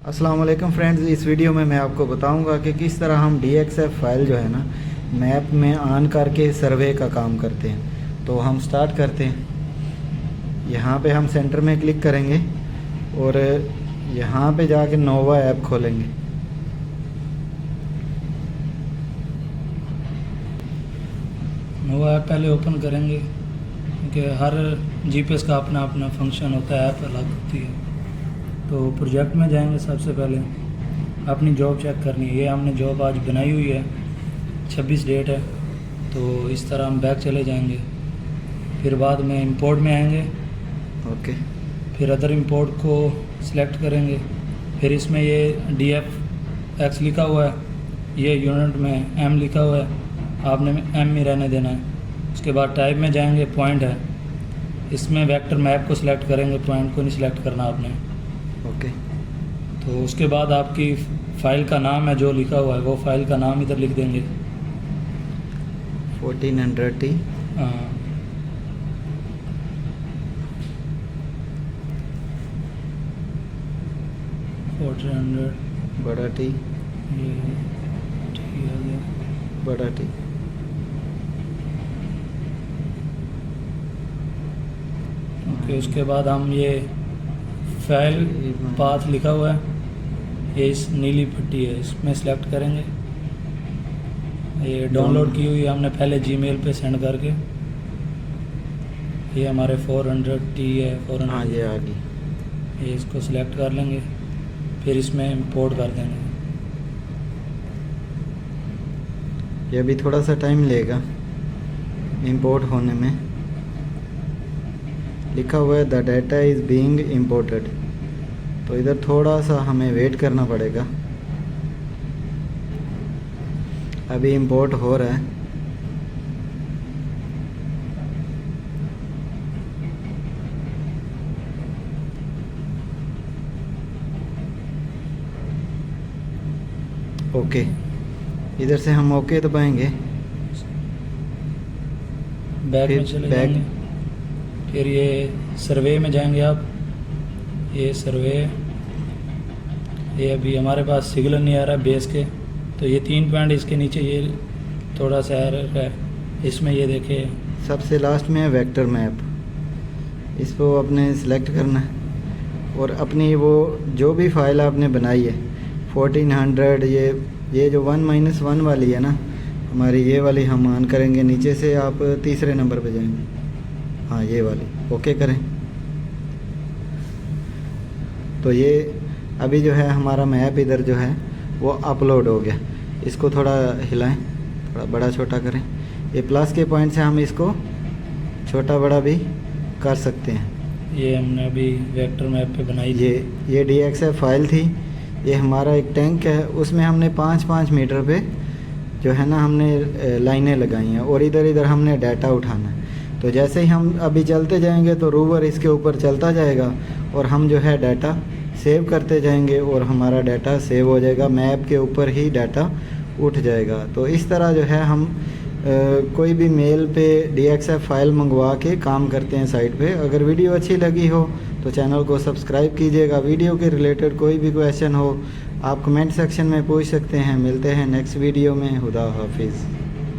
अस्सलाम वालेकुम फ्रेंड्स, इस वीडियो में मैं आपको बताऊंगा कि किस तरह हम DXF फाइल जो है ना मैप में ऑन करके सर्वे का काम करते हैं। तो हम स्टार्ट करते हैं। यहाँ पे हम सेंटर में क्लिक करेंगे और यहाँ पे जाके नोवा ऐप खोलेंगे। नोवा ऐप पहले ओपन करेंगे क्योंकि हर जीपीएस का अपना अपना फंक्शन होता है, ऐप अलग होती है। तो प्रोजेक्ट में जाएंगे, सबसे पहले अपनी जॉब चेक करनी है। ये हमने जॉब आज बनाई हुई है, 26 डेट है। तो इस तरह हम बैक चले जाएंगे, फिर बाद में इंपोर्ट में आएंगे। ओके, फिर अदर इंपोर्ट को सिलेक्ट करेंगे। फिर इसमें ये DFX लिखा हुआ है, ये यूनिट में M लिखा हुआ है, आपने M में रहने देना है। उसके बाद टाइप में जाएंगे, पॉइंट है, इसमें वेक्टर मैप को सिलेक्ट करेंगे, पॉइंट को नहीं सिलेक्ट करना आपने। ओके, तो उसके बाद आपकी फ़ाइल का नाम है जो लिखा हुआ है, वो फाइल का नाम इधर लिख देंगे 1400T। 1400 बड़ा T, ये ठीक आ गया। बड़ा T। ओके, उसके बाद हम ये फाइल पाथ लिखा हुआ है, ये इस नीली पट्टी है, इसमें सेलेक्ट करेंगे। ये डाउनलोड की हुई है हमने पहले जीमेल पे सेंड करके। ये हमारे 400T है, 400। हाँ, ये आ गई। ये इसको सिलेक्ट कर लेंगे, फिर इसमें इंपोर्ट कर देंगे। ये अभी थोड़ा सा टाइम लेगा इंपोर्ट होने में। लिखा हुआ है the data is being imported, तो इधर थोड़ा सा हमें वेट करना पड़ेगा। अभी इंपोर्ट हो रहा है। ओके, इधर से हम ओके दबाएंगे, बैक फिर में चले बैक। जाएंगे। फिर ये सर्वे में जाएंगे आप, ये सर्वे, ये अभी हमारे पास सिग्नल नहीं आ रहा बेस के, तो ये 3 पॉइंट इसके नीचे ये थोड़ा सा एरर है, इसमें ये देखिए सबसे लास्ट में है वेक्टर मैप, इसको आपने सेलेक्ट करना है और अपनी वो जो भी फाइल आपने बनाई है 1400, ये जो 1-1 वाली है ना हमारी, ये वाली हम ऑन करेंगे। नीचे से आप तीसरे नंबर पे जाएंगे, हाँ ये वाली ओके करें। तो ये अभी जो है हमारा मैप इधर जो है वो अपलोड हो गया। इसको थोड़ा हिलाएं, थोड़ा बड़ा छोटा करें। ये प्लस के पॉइंट से हम इसको छोटा बड़ा भी कर सकते हैं। ये हमने अभी वेक्टर मैप पे बनाई थी। ये DXF फाइल थी। ये हमारा एक टैंक है, उसमें हमने 5-5 मीटर पे जो है ना हमने लाइनें लगाई हैं और इधर इधर हमने डाटा उठाना है। तो जैसे ही हम अभी चलते जाएंगे तो रोवर इसके ऊपर चलता जाएगा और हम जो है डाटा सेव करते जाएंगे और हमारा डाटा सेव हो जाएगा, मैप के ऊपर ही डाटा उठ जाएगा। तो इस तरह जो है हम कोई भी मेल पे DXF फाइल मंगवा के काम करते हैं साइट पे। अगर वीडियो अच्छी लगी हो तो चैनल को सब्सक्राइब कीजिएगा। वीडियो के रिलेटेड कोई भी क्वेश्चन हो आप कमेंट सेक्शन में पूछ सकते हैं। मिलते हैं नेक्स्ट वीडियो में। खुदा हाफिज़।